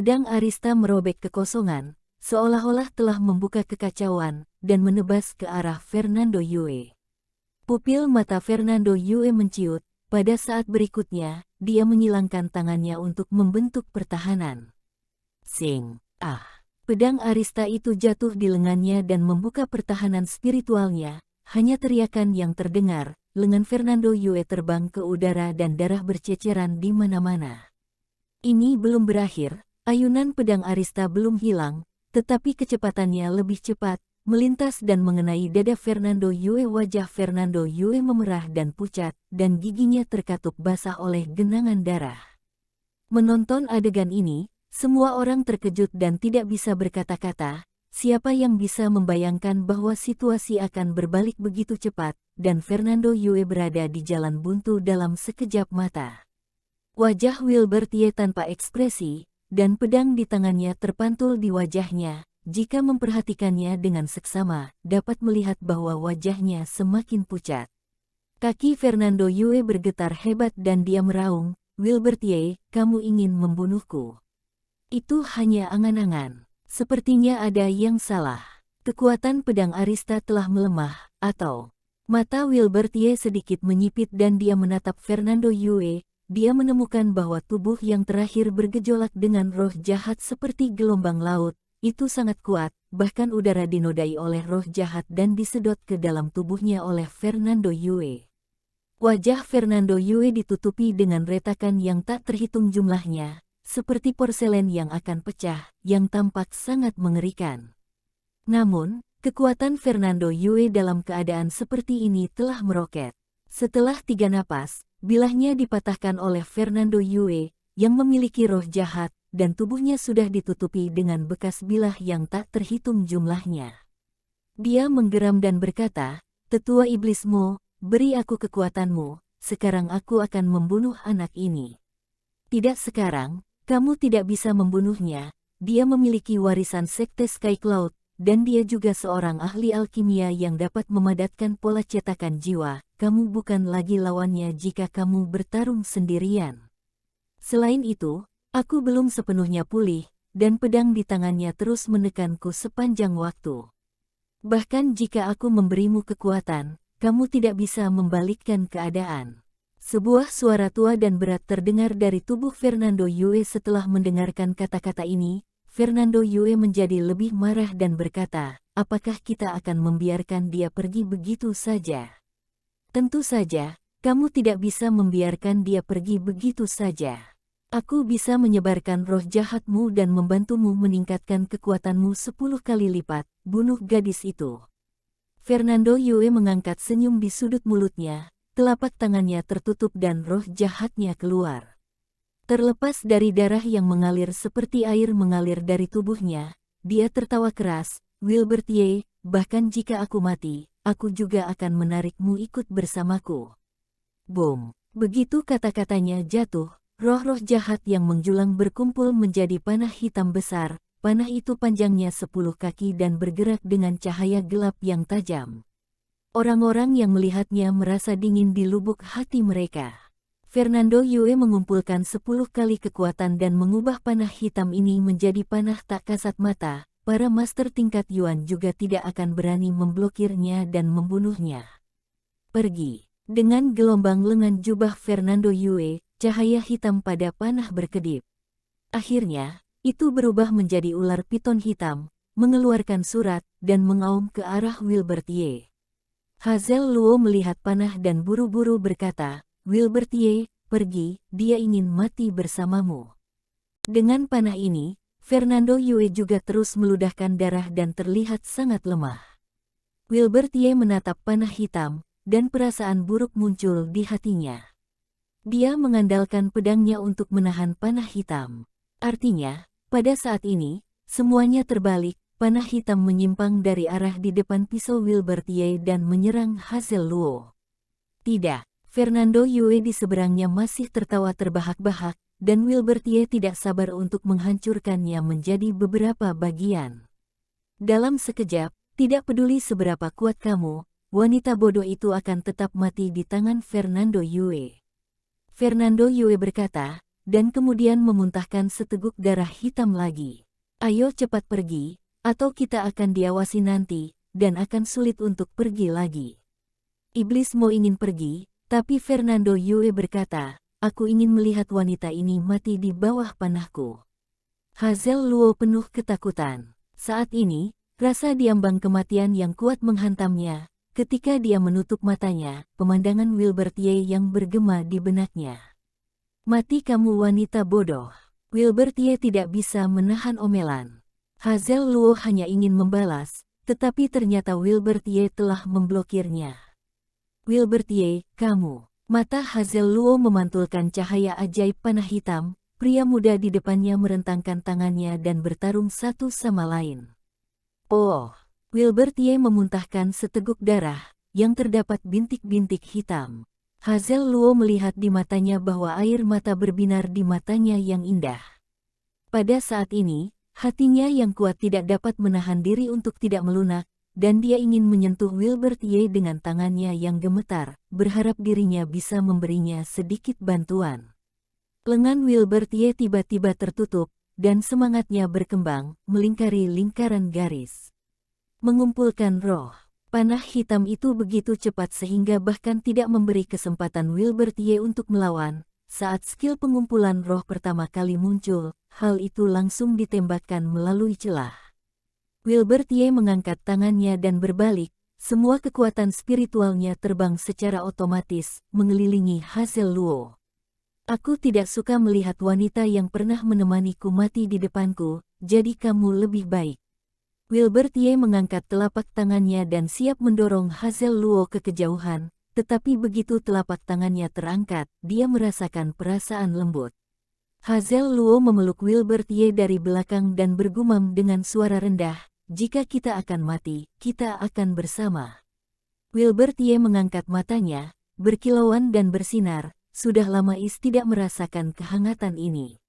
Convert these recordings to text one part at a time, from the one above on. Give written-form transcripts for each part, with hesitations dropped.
Pedang Arista merobek kekosongan, seolah-olah telah membuka kekacauan, dan menebas ke arah Fernando Yue. Pupil mata Fernando Yue menciut, pada saat berikutnya, dia menyilangkan tangannya untuk membentuk pertahanan. Sing, ah! Pedang Arista itu jatuh di lengannya dan membuka pertahanan spiritualnya, hanya teriakan yang terdengar, lengan Fernando Yue terbang ke udara dan darah berceceran di mana-mana. Ini belum berakhir, ayunan pedang Arista belum hilang, tetapi kecepatannya lebih cepat, melintas dan mengenai dada Fernando Yue. Wajah Fernando Yue memerah dan pucat, dan giginya terkatup basah oleh genangan darah. Menonton adegan ini, semua orang terkejut dan tidak bisa berkata-kata. Siapa yang bisa membayangkan bahwa situasi akan berbalik begitu cepat, dan Fernando Yue berada di jalan buntu dalam sekejap mata. Wajah Wilbert Ye tanpa ekspresi, dan pedang di tangannya terpantul di wajahnya. Jika memperhatikannya dengan seksama, dapat melihat bahwa wajahnya semakin pucat. Kaki Fernando Yue bergetar hebat dan dia meraung, "Wilbert Ye, kamu ingin membunuhku?" Itu hanya angan-angan. Sepertinya ada yang salah. Kekuatan pedang Arista telah melemah, atau... Mata Wilbert Ye sedikit menyipit dan dia menatap Fernando Yue. Dia menemukan bahwa tubuh yang terakhir bergejolak dengan roh jahat seperti gelombang laut. Itu sangat kuat, bahkan udara dinodai oleh roh jahat dan disedot ke dalam tubuhnya oleh Fernando Yue. Wajah Fernando Yue ditutupi dengan retakan yang tak terhitung jumlahnya, seperti porselen yang akan pecah, yang tampak sangat mengerikan. Namun, kekuatan Fernando Yue dalam keadaan seperti ini telah meroket. Setelah 3 napas, bilahnya dipatahkan oleh Fernando Yue, yang memiliki roh jahat, dan tubuhnya sudah ditutupi dengan bekas bilah yang tak terhitung jumlahnya. Dia menggeram dan berkata, "Tetua iblismu, beri aku kekuatanmu, sekarang aku akan membunuh anak ini." "Tidak sekarang, kamu tidak bisa membunuhnya, dia memiliki warisan sekte Sky Cloud, dan dia juga seorang ahli alkimia yang dapat memadatkan pola cetakan jiwa. Kamu bukan lagi lawannya jika kamu bertarung sendirian. Selain itu, aku belum sepenuhnya pulih, dan pedang di tangannya terus menekanku sepanjang waktu. Bahkan jika aku memberimu kekuatan, kamu tidak bisa membalikkan keadaan." Sebuah suara tua dan berat terdengar dari tubuh Fernando Yue. Setelah mendengarkan kata-kata ini, Fernando Yue menjadi lebih marah dan berkata, "Apakah kita akan membiarkan dia pergi begitu saja?" "Tentu saja, kamu tidak bisa membiarkan dia pergi begitu saja. Aku bisa menyebarkan roh jahatmu dan membantumu meningkatkan kekuatanmu 10 kali lipat, bunuh gadis itu." Fernando Yue mengangkat senyum di sudut mulutnya, telapak tangannya tertutup dan roh jahatnya keluar. Terlepas dari darah yang mengalir seperti air mengalir dari tubuhnya, dia tertawa keras, "Wilbert Ye, bahkan jika aku mati, aku juga akan menarikmu ikut bersamaku." Boom! Begitu kata-katanya jatuh, roh-roh jahat yang menjulang berkumpul menjadi panah hitam besar. Panah itu panjangnya 10 kaki dan bergerak dengan cahaya gelap yang tajam. Orang-orang yang melihatnya merasa dingin di lubuk hati mereka. Fernando Yue mengumpulkan 10 kali kekuatan dan mengubah panah hitam ini menjadi panah tak kasat mata. Para master tingkat Yuan juga tidak akan berani memblokirnya dan membunuhnya. "Pergi!" Dengan gelombang lengan jubah Fernando Yue, cahaya hitam pada panah berkedip. Akhirnya, itu berubah menjadi ular piton hitam, mengeluarkan surat, dan mengaum ke arah Wilbert Ye. Hazel Luo melihat panah dan buru-buru berkata, "Wilbert Ye, pergi, dia ingin mati bersamamu." Dengan panah ini, Fernando Yue juga terus meludahkan darah dan terlihat sangat lemah. Wilbert Ye menatap panah hitam, dan perasaan buruk muncul di hatinya. Dia mengandalkan pedangnya untuk menahan panah hitam. Artinya, pada saat ini, semuanya terbalik. Panah hitam menyimpang dari arah di depan pisau Wilbert Ye dan menyerang Hazel Luo. Tidak, Fernando Yue di seberangnya masih tertawa terbahak-bahak, dan Wilbert Ye tidak sabar untuk menghancurkannya menjadi beberapa bagian. Dalam sekejap, tidak peduli seberapa kuat kamu, wanita bodoh itu akan tetap mati di tangan Fernando Yue. Fernando Yue berkata, dan kemudian memuntahkan seteguk darah hitam lagi. Ayo cepat pergi, atau kita akan diawasi nanti, dan akan sulit untuk pergi lagi. Iblis Mo ingin pergi, tapi Fernando Yue berkata, aku ingin melihat wanita ini mati di bawah panahku. Hazel Luo penuh ketakutan. Saat ini, rasa diambang kematian yang kuat menghantamnya. Ketika dia menutup matanya, pemandangan Wilbert Ye yang bergema di benaknya. Mati kamu wanita bodoh. Wilbert Ye tidak bisa menahan omelan. Hazel Luo hanya ingin membalas, tetapi ternyata Wilbert Ye telah memblokirnya. Wilbert Ye, kamu. Mata Hazel Luo memantulkan cahaya ajaib panah hitam, pria muda di depannya merentangkan tangannya dan bertarung satu sama lain. Oh! Wilbert Ye memuntahkan seteguk darah, yang terdapat bintik-bintik hitam. Hazel Luo melihat di matanya bahwa air mata berbinar di matanya yang indah. Pada saat ini, hatinya yang kuat tidak dapat menahan diri untuk tidak melunak, dan dia ingin menyentuh Wilbert Ye dengan tangannya yang gemetar, berharap dirinya bisa memberinya sedikit bantuan. Lengan Wilbert Ye tiba-tiba tertutup, dan semangatnya berkembang, melingkari lingkaran garis. Mengumpulkan roh. Panah hitam itu begitu cepat sehingga bahkan tidak memberi kesempatan Wilbert Ye untuk melawan. Saat skill pengumpulan roh pertama kali muncul, hal itu langsung ditembakkan melalui celah. Wilbert Ye mengangkat tangannya dan berbalik, semua kekuatan spiritualnya terbang secara otomatis, mengelilingi Hazel Luo. Aku tidak suka melihat wanita yang pernah menemaniku mati di depanku, jadi kamu lebih baik. Wilbert Ye mengangkat telapak tangannya dan siap mendorong Hazel Luo ke kejauhan, tetapi begitu telapak tangannya terangkat, dia merasakan perasaan lembut. Hazel Luo memeluk Wilbert Ye dari belakang dan bergumam dengan suara rendah, jika kita akan mati, kita akan bersama. Wilbert Ye mengangkat matanya, berkilauan dan bersinar, sudah lama Is tidak merasakan kehangatan ini.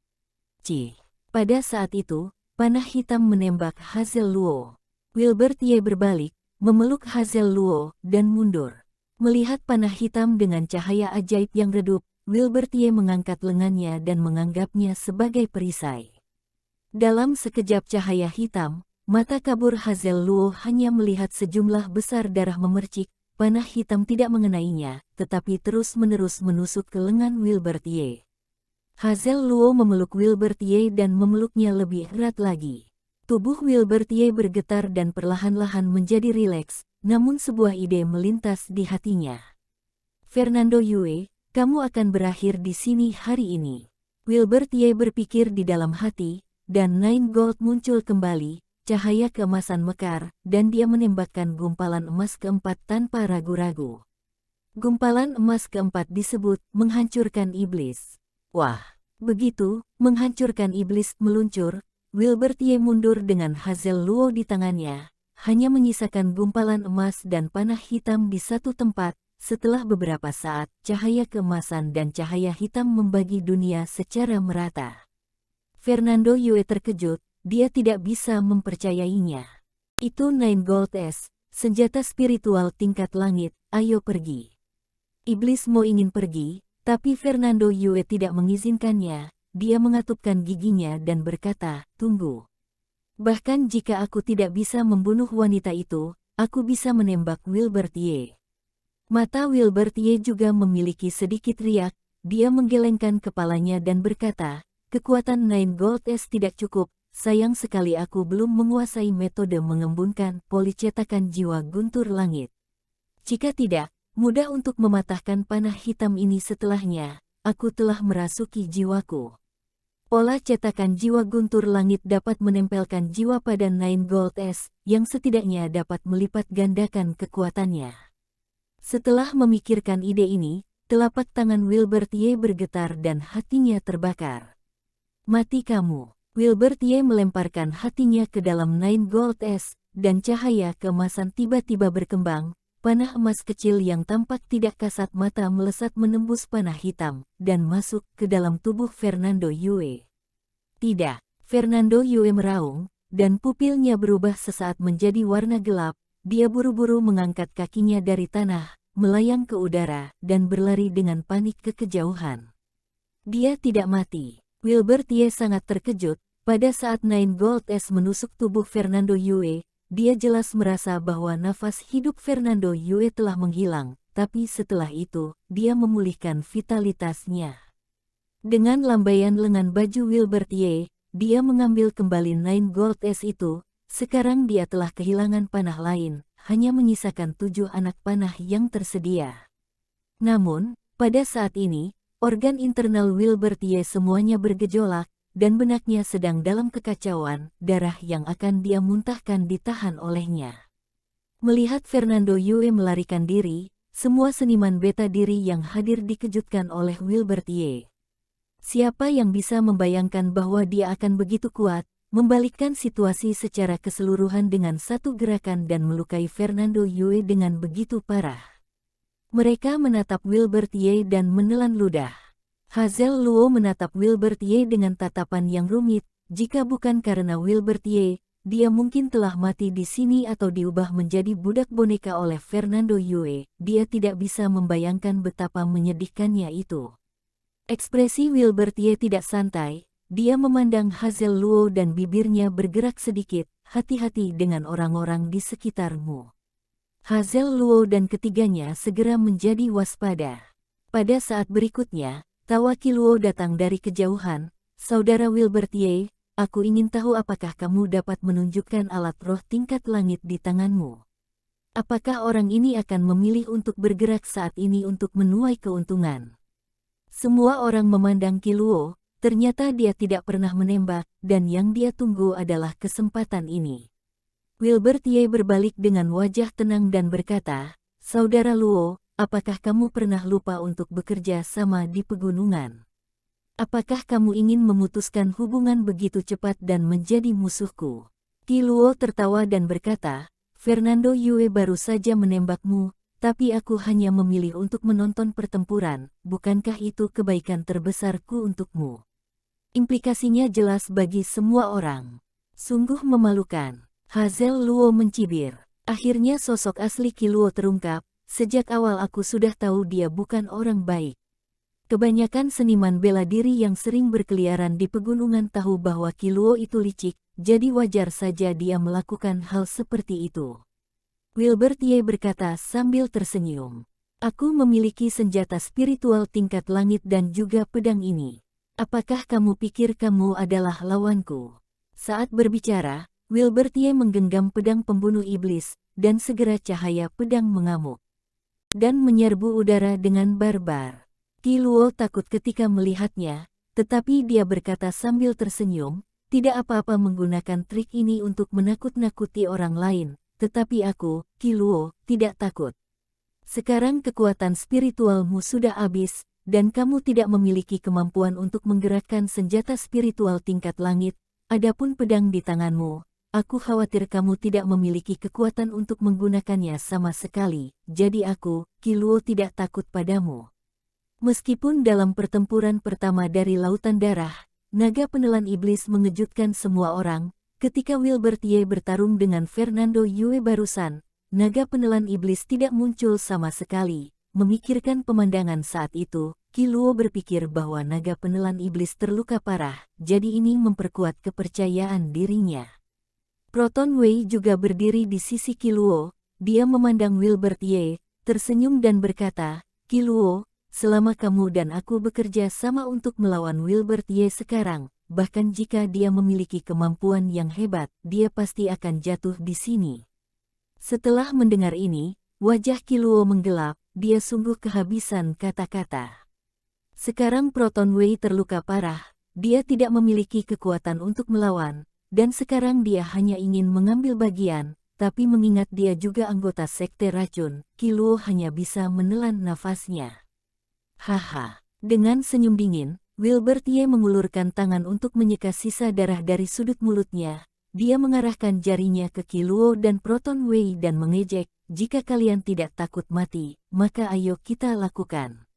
Pada saat itu, panah hitam menembak Hazel Luo. Wilbert Ye berbalik, memeluk Hazel Luo, dan mundur. Melihat panah hitam dengan cahaya ajaib yang redup, Wilbert Ye mengangkat lengannya dan menganggapnya sebagai perisai. Dalam sekejap cahaya hitam, mata kabur Hazel Luo hanya melihat sejumlah besar darah memercik, panah hitam tidak mengenainya, tetapi terus-menerus menusuk ke lengan Wilbert Ye. Hazel Luo memeluk Wilbert Ye dan memeluknya lebih erat lagi. Tubuh Wilbert Ye bergetar dan perlahan-lahan menjadi rileks, namun sebuah ide melintas di hatinya. Fernando Yue, kamu akan berakhir di sini hari ini. Wilbert Ye berpikir di dalam hati, dan Nine Gold muncul kembali, cahaya keemasan mekar, dan dia menembakkan gumpalan emas keempat tanpa ragu-ragu. Gumpalan emas keempat disebut menghancurkan iblis. Wah, begitu, menghancurkan iblis meluncur, Wilbert Ye mundur dengan Hazel Luo di tangannya, hanya menyisakan gumpalan emas dan panah hitam di satu tempat. Setelah beberapa saat, cahaya keemasan dan cahaya hitam membagi dunia secara merata. Fernando Yue terkejut, dia tidak bisa mempercayainya. Itu Nine Gold S, senjata spiritual tingkat langit, ayo pergi. Iblis Mo ingin pergi, tapi Fernando Yue tidak mengizinkannya, dia mengatupkan giginya dan berkata, tunggu. Bahkan jika aku tidak bisa membunuh wanita itu, aku bisa menembak Wilbert Ye. Mata Wilbert Ye juga memiliki sedikit riak, dia menggelengkan kepalanya dan berkata, kekuatan Nine Gold S tidak cukup, sayang sekali aku belum menguasai metode mengembunkan poli cetakan jiwa guntur langit. Jika tidak, mudah untuk mematahkan panah hitam ini setelahnya, aku telah merasuki jiwaku. Pola cetakan jiwa guntur langit dapat menempelkan jiwa pada Nine Gold S, yang setidaknya dapat melipat gandakan kekuatannya. Setelah memikirkan ide ini, telapak tangan Wilbert Ye bergetar dan hatinya terbakar. Mati kamu. Wilbert Ye melemparkan hatinya ke dalam Nine Gold S, dan cahaya keemasan tiba-tiba berkembang. Panah emas kecil yang tampak tidak kasat mata melesat menembus panah hitam, dan masuk ke dalam tubuh Fernando Yue. Tidak, Fernando Yue meraung, dan pupilnya berubah sesaat menjadi warna gelap, dia buru-buru mengangkat kakinya dari tanah, melayang ke udara, dan berlari dengan panik ke kejauhan. Dia tidak mati. Wilbur Tie sangat terkejut. Pada saat Nine Gold S menusuk tubuh Fernando Yue, dia jelas merasa bahwa nafas hidup Fernando Yue telah menghilang, tapi setelah itu, dia memulihkan vitalitasnya. Dengan lambaian lengan baju Wilbur Tie, dia mengambil kembali Nine Gold S itu. Sekarang dia telah kehilangan panah lain, hanya menyisakan 7 anak panah yang tersedia. Namun, pada saat ini, organ internal Wilbur Tie semuanya bergejolak, dan benaknya sedang dalam kekacauan, darah yang akan dia muntahkan ditahan olehnya. Melihat Fernando Yue melarikan diri, semua seniman beta diri yang hadir dikejutkan oleh Wilbur Tie. Siapa yang bisa membayangkan bahwa dia akan begitu kuat, membalikkan situasi secara keseluruhan dengan satu gerakan dan melukai Fernando Yue dengan begitu parah. Mereka menatap Wilbur Tie dan menelan ludah. Hazel Luo menatap Wilbur Tie dengan tatapan yang rumit. Jika bukan karena Wilbur Tie, dia mungkin telah mati di sini atau diubah menjadi budak boneka oleh Fernando Yue. Dia tidak bisa membayangkan betapa menyedihkannya itu. Ekspresi Wilbur Tie tidak santai. Dia memandang Hazel Luo dan bibirnya bergerak sedikit. Hati-hati dengan orang-orang di sekitarmu. Hazel Luo dan ketiganya segera menjadi waspada. Pada saat berikutnya, tawa Qi Luo datang dari kejauhan. Saudara Wilbur Tie, aku ingin tahu apakah kamu dapat menunjukkan alat roh tingkat langit di tanganmu. Apakah orang ini akan memilih untuk bergerak saat ini untuk menuai keuntungan? Semua orang memandang Qi Luo, ternyata dia tidak pernah menembak, dan yang dia tunggu adalah kesempatan ini. Wilbur Tie berbalik dengan wajah tenang dan berkata, Saudara Luo, apakah kamu pernah lupa untuk bekerja sama di pegunungan? Apakah kamu ingin memutuskan hubungan begitu cepat dan menjadi musuhku? Qi Luo tertawa dan berkata, Fernando Yue baru saja menembakmu, tapi aku hanya memilih untuk menonton pertempuran, bukankah itu kebaikan terbesarku untukmu? Implikasinya jelas bagi semua orang. Sungguh memalukan. Hazel Luo mencibir. Akhirnya sosok asli Qi Luo terungkap. Sejak awal aku sudah tahu dia bukan orang baik. Kebanyakan seniman bela diri yang sering berkeliaran di pegunungan tahu bahwa Qi Luo itu licik, jadi wajar saja dia melakukan hal seperti itu. Wilbur Tie berkata sambil tersenyum. Aku memiliki senjata spiritual tingkat langit dan juga pedang ini. Apakah kamu pikir kamu adalah lawanku? Saat berbicara, Wilbur Tie menggenggam pedang pembunuh iblis, dan segera cahaya pedang mengamuk dan menyerbu udara dengan barbar. Qi Luo takut ketika melihatnya, tetapi dia berkata sambil tersenyum, tidak apa-apa menggunakan trik ini untuk menakut-nakuti orang lain, tetapi aku, Qi Luo, tidak takut. Sekarang kekuatan spiritualmu sudah habis, dan kamu tidak memiliki kemampuan untuk menggerakkan senjata spiritual tingkat langit, adapun pedang di tanganmu. Aku khawatir kamu tidak memiliki kekuatan untuk menggunakannya sama sekali, jadi aku, Qi Luo tidak takut padamu. Meskipun dalam pertempuran pertama dari Lautan Darah, naga penelan iblis mengejutkan semua orang, ketika Wilbur Tie bertarung dengan Fernando Yue barusan, naga penelan iblis tidak muncul sama sekali. Memikirkan pemandangan saat itu, Qi Luo berpikir bahwa naga penelan iblis terluka parah, jadi ini memperkuat kepercayaan dirinya. Proton Wei juga berdiri di sisi Qi Luo. Dia memandang Wilbur Tie, tersenyum dan berkata, Qi Luo, selama kamu dan aku bekerja sama untuk melawan Wilbur Tie sekarang, bahkan jika dia memiliki kemampuan yang hebat, dia pasti akan jatuh di sini. Setelah mendengar ini, wajah Qi Luo menggelap, dia sungguh kehabisan kata-kata. Sekarang Proton Wei terluka parah, dia tidak memiliki kekuatan untuk melawan, dan sekarang dia hanya ingin mengambil bagian, tapi mengingat dia juga anggota sekte racun, Qi Luo hanya bisa menelan nafasnya. Haha, dengan senyum dingin, Wilbur Tie mengulurkan tangan untuk menyeka sisa darah dari sudut mulutnya. Dia mengarahkan jarinya ke Qi Luo dan Proton Wei dan mengejek, jika kalian tidak takut mati, maka ayo kita lakukan.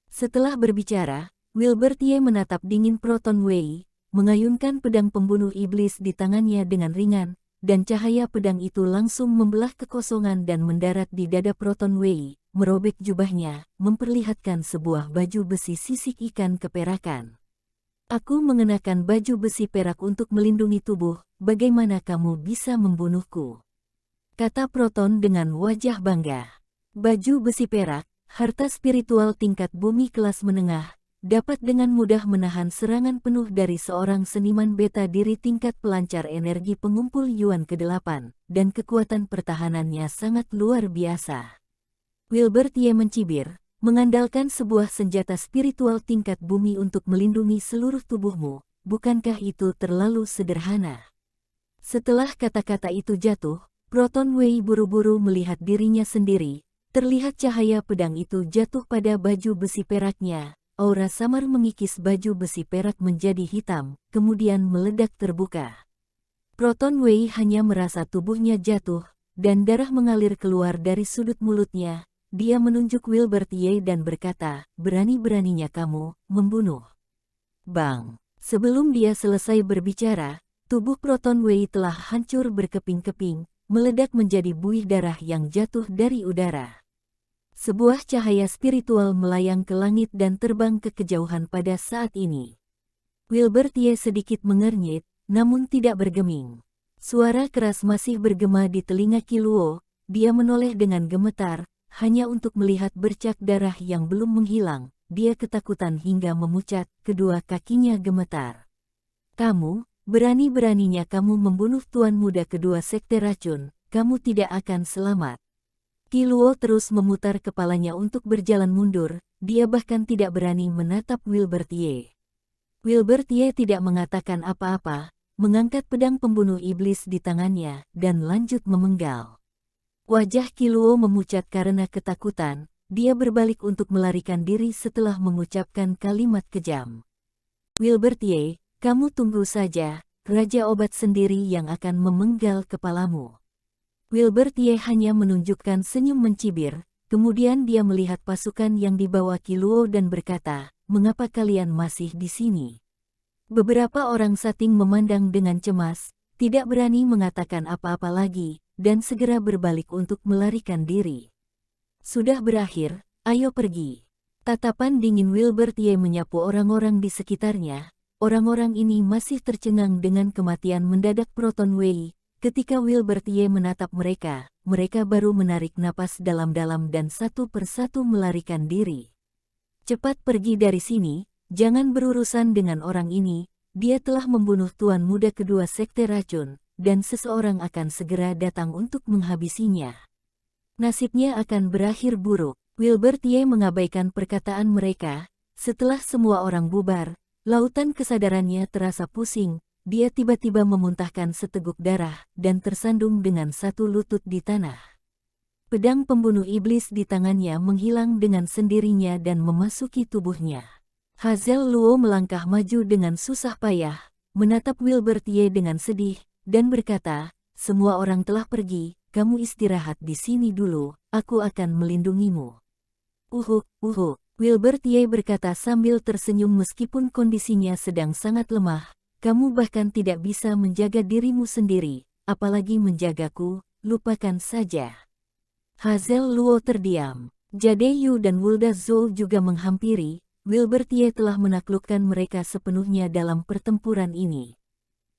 Setelah berbicara, Wilbur Tie menatap dingin Proton Wei, mengayunkan pedang pembunuh iblis di tangannya dengan ringan, dan cahaya pedang itu langsung membelah kekosongan dan mendarat di dada Proton Wei, merobek jubahnya, memperlihatkan sebuah baju besi sisik ikan keperakan. Aku mengenakan baju besi perak untuk melindungi tubuh, bagaimana kamu bisa membunuhku? Kata Proton dengan wajah bangga. Baju besi perak, harta spiritual tingkat bumi kelas menengah, dapat dengan mudah menahan serangan penuh dari seorang seniman beta diri tingkat pelancar energi pengumpul Yuan ke-8, dan kekuatan pertahanannya sangat luar biasa. Wilbert Ye mencibir, mengandalkan sebuah senjata spiritual tingkat bumi untuk melindungi seluruh tubuhmu, bukankah itu terlalu sederhana? Setelah kata-kata itu jatuh, Proton Wei buru-buru melihat dirinya sendiri, terlihat cahaya pedang itu jatuh pada baju besi peraknya, aura samar mengikis baju besi perak menjadi hitam, kemudian meledak terbuka. Proton Wei hanya merasa tubuhnya jatuh, dan darah mengalir keluar dari sudut mulutnya. Dia menunjuk Wilbert Ye dan berkata, berani-beraninya kamu membunuh. Bang! Sebelum dia selesai berbicara, tubuh Proton Wei telah hancur berkeping-keping, meledak menjadi buih darah yang jatuh dari udara. Sebuah cahaya spiritual melayang ke langit dan terbang ke kejauhan pada saat ini. Wilbert Ye sedikit mengernyit, namun tidak bergeming. Suara keras masih bergema di telinga Qi Luo, dia menoleh dengan gemetar, hanya untuk melihat bercak darah yang belum menghilang. Dia ketakutan hingga memucat, kedua kakinya gemetar. Kamu, berani-beraninya kamu membunuh tuan muda kedua sekte racun, kamu tidak akan selamat. Qi Luo terus memutar kepalanya untuk berjalan mundur, dia bahkan tidak berani menatap Wilbert Ye. Wilbert Ye tidak mengatakan apa-apa, mengangkat pedang pembunuh iblis di tangannya, dan lanjut memenggal. Wajah Qi Luo memucat karena ketakutan, dia berbalik untuk melarikan diri setelah mengucapkan kalimat kejam. Wilbert Ye, kamu tunggu saja, Raja Obat sendiri yang akan memenggal kepalamu. Wilbert Ye hanya menunjukkan senyum mencibir, kemudian dia melihat pasukan yang dibawa Qi Luo dan berkata, mengapa kalian masih di sini? Beberapa orang sating memandang dengan cemas, tidak berani mengatakan apa-apa lagi, dan segera berbalik untuk melarikan diri. Sudah berakhir, ayo pergi. Tatapan dingin Wilbert Ye menyapu orang-orang di sekitarnya. Orang-orang ini masih tercengang dengan kematian mendadak Proton Wei. Ketika Wilbert Ye menatap mereka, mereka baru menarik napas dalam-dalam dan satu persatu melarikan diri. Cepat pergi dari sini, jangan berurusan dengan orang ini, dia telah membunuh tuan muda kedua sekte racun, dan seseorang akan segera datang untuk menghabisinya. Nasibnya akan berakhir buruk. Wilbert Ye mengabaikan perkataan mereka. Setelah semua orang bubar, lautan kesadarannya terasa pusing. Dia tiba-tiba memuntahkan seteguk darah dan tersandung dengan satu lutut di tanah. Pedang pembunuh iblis di tangannya menghilang dengan sendirinya dan memasuki tubuhnya. Hazel Luo melangkah maju dengan susah payah, menatap Wilbert Ye dengan sedih, dan berkata, semua orang telah pergi, kamu istirahat di sini dulu, aku akan melindungimu. Wilbert Ye berkata sambil tersenyum meskipun kondisinya sedang sangat lemah, kamu bahkan tidak bisa menjaga dirimu sendiri, apalagi menjagaku, lupakan saja. Hazel Luo terdiam. Jade Yu dan Wulda Zhou juga menghampiri, Wilbert Ye telah menaklukkan mereka sepenuhnya dalam pertempuran ini.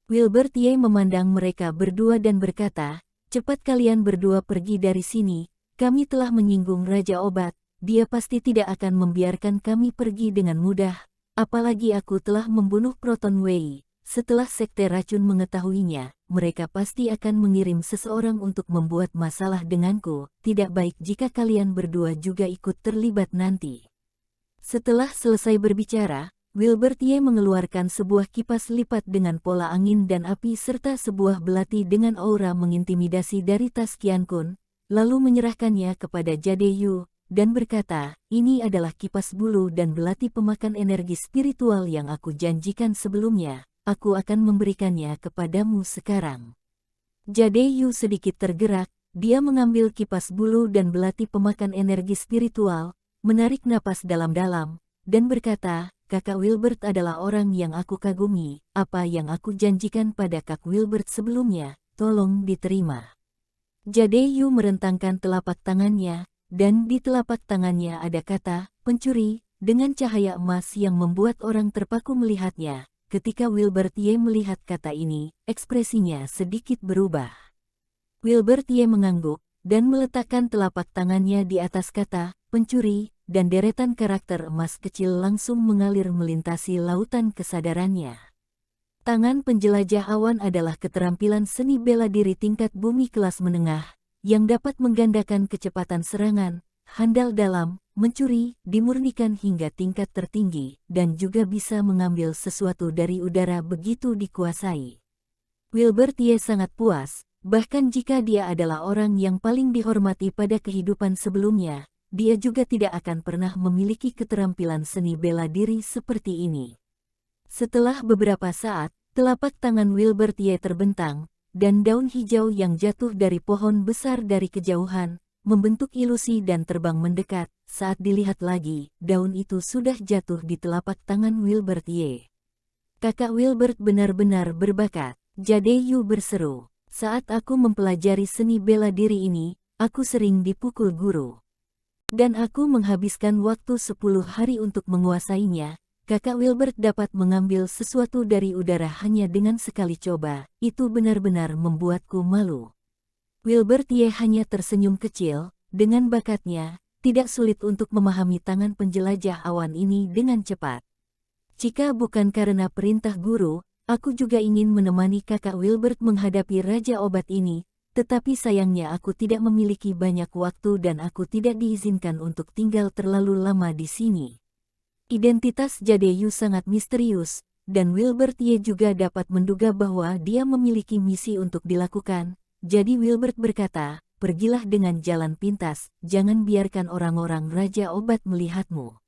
Wilbert Ye memandang mereka berdua dan berkata, cepat kalian berdua pergi dari sini, kami telah menyinggung Raja Obat, dia pasti tidak akan membiarkan kami pergi dengan mudah, apalagi aku telah membunuh Proton Wei. Setelah sekte racun mengetahuinya, mereka pasti akan mengirim seseorang untuk membuat masalah denganku, tidak baik jika kalian berdua juga ikut terlibat nanti. Setelah selesai berbicara, Wilbert Ye mengeluarkan sebuah kipas lipat dengan pola angin dan api serta sebuah belati dengan aura mengintimidasi dari tas Qian Kun, lalu menyerahkannya kepada Jade Yu, dan berkata, ini adalah kipas bulu dan belati pemakan energi spiritual yang aku janjikan sebelumnya, aku akan memberikannya kepadamu sekarang. Jade Yu sedikit tergerak, dia mengambil kipas bulu dan belati pemakan energi spiritual, menarik napas dalam-dalam, dan berkata, Kakak Wilbert adalah orang yang aku kagumi, apa yang aku janjikan pada Kak Wilbert sebelumnya, tolong diterima. Jade Yu merentangkan telapak tangannya, dan di telapak tangannya ada kata, pencuri, dengan cahaya emas yang membuat orang terpaku melihatnya. Ketika Wilbert Ye melihat kata ini, ekspresinya sedikit berubah. Wilbert Ye mengangguk, dan meletakkan telapak tangannya di atas kata, pencuri, dan deretan karakter emas kecil langsung mengalir melintasi lautan kesadarannya. Tangan penjelajah awan adalah keterampilan seni bela diri tingkat bumi kelas menengah, yang dapat menggandakan kecepatan serangan, handal dalam, mencuri, dimurnikan hingga tingkat tertinggi, dan juga bisa mengambil sesuatu dari udara begitu dikuasai. Wilbert Ye sangat puas, bahkan jika dia adalah orang yang paling dihormati pada kehidupan sebelumnya, dia juga tidak akan pernah memiliki keterampilan seni bela diri seperti ini. Setelah beberapa saat, telapak tangan Wilbert Ye terbentang, dan daun hijau yang jatuh dari pohon besar dari kejauhan, membentuk ilusi dan terbang mendekat. Saat dilihat lagi, daun itu sudah jatuh di telapak tangan Wilbert Ye. Kakak Wilbert benar-benar berbakat, Jade Yu berseru. Saat aku mempelajari seni bela diri ini, aku sering dipukul guru. Dan aku menghabiskan waktu 10 hari untuk menguasainya. Kakak Wilbert dapat mengambil sesuatu dari udara hanya dengan sekali coba. Itu benar-benar membuatku malu. Wilbert Ye hanya tersenyum kecil. Dengan bakatnya, tidak sulit untuk memahami tangan penjelajah awan ini dengan cepat. Jika bukan karena perintah guru, aku juga ingin menemani kakak Wilbert menghadapi Raja Obat ini. Tetapi sayangnya aku tidak memiliki banyak waktu dan aku tidak diizinkan untuk tinggal terlalu lama di sini. Identitas Jade Yu sangat misterius, dan Wilbert Ye juga dapat menduga bahwa dia memiliki misi untuk dilakukan. Jadi Wilbert berkata, pergilah dengan jalan pintas, jangan biarkan orang-orang Raja Obat melihatmu.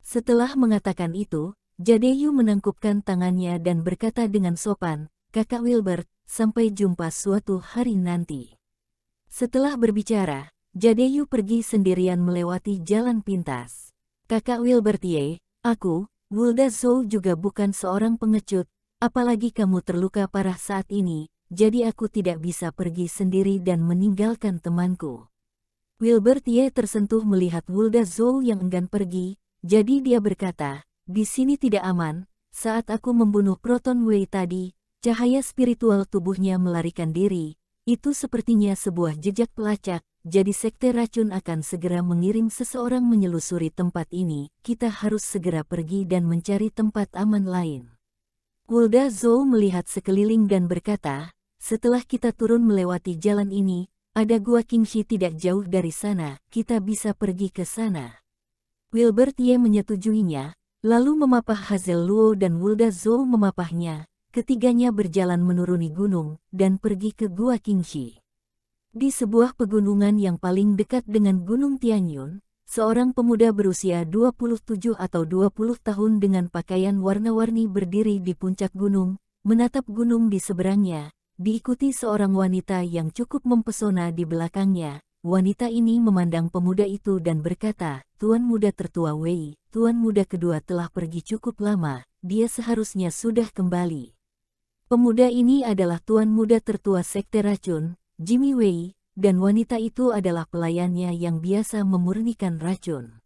Setelah mengatakan itu, Jade Yu menangkupkan tangannya dan berkata dengan sopan, kakak Wilbert, sampai jumpa suatu hari nanti. Setelah berbicara, Jade Yu pergi sendirian melewati jalan pintas. Kakak Wilbert Ye, aku, Wulda Zhou juga bukan seorang pengecut, apalagi kamu terluka parah saat ini, jadi aku tidak bisa pergi sendiri dan meninggalkan temanku. Wilbert Ye tersentuh melihat Wulda Zhou yang enggan pergi, jadi dia berkata, di sini tidak aman. Saat aku membunuh Proton Wei tadi, cahaya spiritual tubuhnya melarikan diri. Itu sepertinya sebuah jejak pelacak, jadi sekte racun akan segera mengirim seseorang menyelusuri tempat ini. Kita harus segera pergi dan mencari tempat aman lain. Wulda Zhou melihat sekeliling dan berkata, setelah kita turun melewati jalan ini, ada gua Qingxi tidak jauh dari sana, kita bisa pergi ke sana. Wilbert Ye menyetujuinya, lalu memapah Hazel Luo dan Wulda Zhou memapahnya. Ketiganya berjalan menuruni gunung, dan pergi ke Gua Qingxi. Di sebuah pegunungan yang paling dekat dengan Gunung Tianyun, seorang pemuda berusia 27 atau 20 tahun dengan pakaian warna-warni berdiri di puncak gunung, menatap gunung di seberangnya, diikuti seorang wanita yang cukup mempesona di belakangnya. Wanita ini memandang pemuda itu dan berkata, Tuan muda tertua Wei, Tuan muda kedua telah pergi cukup lama, dia seharusnya sudah kembali. Pemuda ini adalah tuan muda tertua sekte racun, Jimmy Wei, dan wanita itu adalah pelayannya yang biasa memurnikan racun.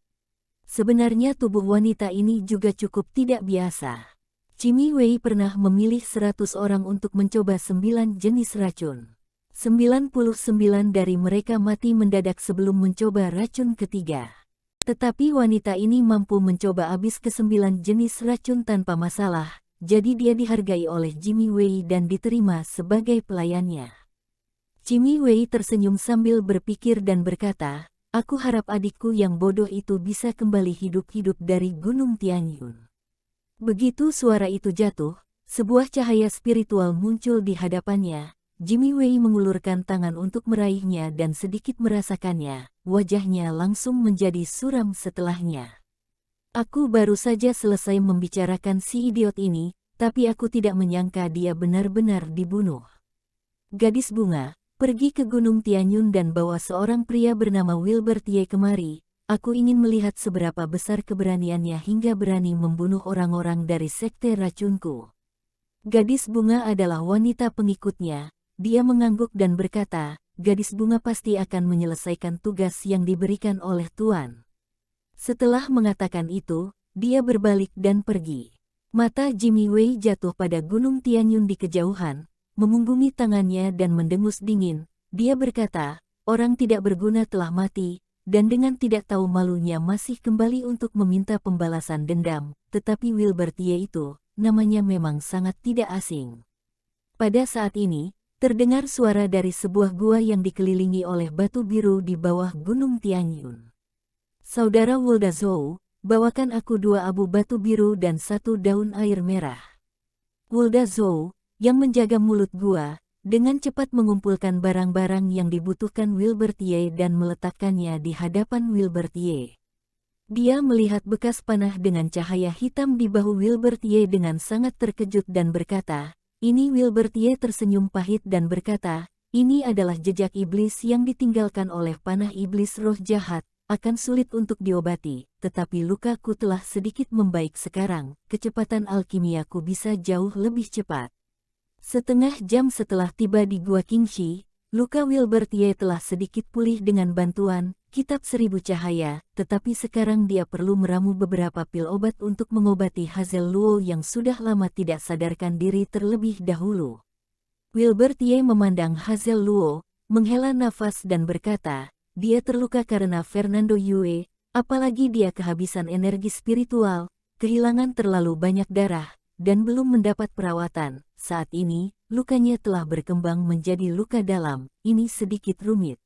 Sebenarnya tubuh wanita ini juga cukup tidak biasa. Jimmy Wei pernah memilih 100 orang untuk mencoba 9 jenis racun. 99 dari mereka mati mendadak sebelum mencoba racun ketiga. Tetapi wanita ini mampu mencoba habis ke-9 jenis racun tanpa masalah. Jadi dia dihargai oleh Jimmy Wei dan diterima sebagai pelayannya. Jimmy Wei tersenyum sambil berpikir dan berkata, aku harap adikku yang bodoh itu bisa kembali hidup-hidup dari Gunung Tianyun. Begitu suara itu jatuh, sebuah cahaya spiritual muncul di hadapannya. Jimmy Wei mengulurkan tangan untuk meraihnya dan sedikit merasakannya, wajahnya langsung menjadi suram setelahnya. Aku baru saja selesai membicarakan si idiot ini, tapi aku tidak menyangka dia benar-benar dibunuh. Gadis bunga, pergi ke Gunung Tianyun dan bawa seorang pria bernama Wilbert Ye kemari. Aku ingin melihat seberapa besar keberaniannya hingga berani membunuh orang-orang dari sekte racunku. Gadis bunga adalah wanita pengikutnya. Dia mengangguk dan berkata, gadis bunga pasti akan menyelesaikan tugas yang diberikan oleh Tuan. Setelah mengatakan itu, dia berbalik dan pergi. Mata Jimmy Wei jatuh pada Gunung Tianyun di kejauhan, memunggungi tangannya dan mendengus dingin. Dia berkata, orang tidak berguna telah mati, dan dengan tidak tahu malunya masih kembali untuk meminta pembalasan dendam. Tetapi Wilbert Ye itu, namanya memang sangat tidak asing. Pada saat ini, terdengar suara dari sebuah gua yang dikelilingi oleh batu biru di bawah Gunung Tianyun. Saudara Woldazhou, bawakan aku 2 abu batu biru dan 1 daun air merah. Woldazhou, yang menjaga mulut gua, dengan cepat mengumpulkan barang-barang yang dibutuhkan Wilbert Ye dan meletakkannya di hadapan Wilbert Ye. Dia melihat bekas panah dengan cahaya hitam di bahu Wilbert Ye dengan sangat terkejut dan berkata, ini Wilbert Ye tersenyum pahit dan berkata, ini adalah jejak iblis yang ditinggalkan oleh panah iblis roh jahat. Akan sulit untuk diobati, tetapi lukaku telah sedikit membaik sekarang, kecepatan alkimiaku bisa jauh lebih cepat. Setengah jam setelah tiba di Gua Qingxi, luka Wilbert Ye telah sedikit pulih dengan bantuan Kitab Seribu Cahaya, tetapi sekarang dia perlu meramu beberapa pil obat untuk mengobati Hazel Luo yang sudah lama tidak sadarkan diri terlebih dahulu. Wilbert Ye memandang Hazel Luo, menghela nafas dan berkata, dia terluka karena Fernando Yue, apalagi dia kehabisan energi spiritual, kehilangan terlalu banyak darah, dan belum mendapat perawatan. Saat ini, lukanya telah berkembang menjadi luka dalam, ini sedikit rumit.